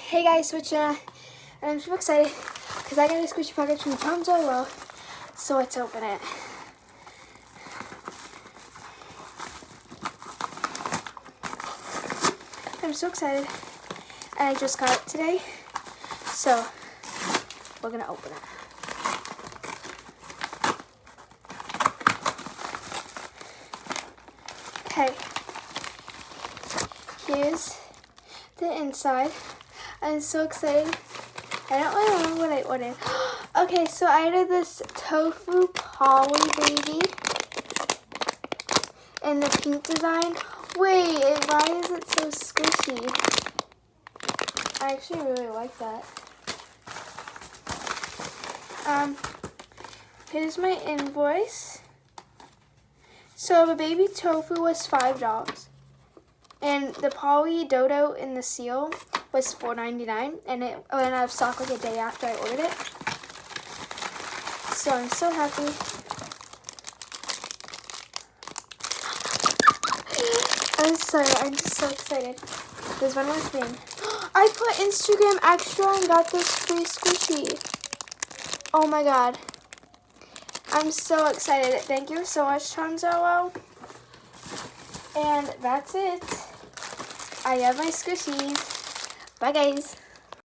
Hey guys, and I'm super excited because I got a squishy package from Charmslol, so let's open it. I'm so excited, and I just got it today, so we're gonna open it. Okay, here's the inside. I'm so excited. I don't really remember what I ordered. Okay, so I ordered this tofu poly baby in the pink design. Wait, why is it so squishy? I actually really like that. Here's my invoice. So the baby tofu was $5. And the poly dodo in the seal was $4.99, and it went out of stock like a day after I ordered it. So I'm so happy. I'm just so excited. There's one more thing. I put Instagram extra and got this free squishy. Oh my god. I'm so excited. Thank you so much, Charmslol. And that's it. I have my squishies. Bye, guys.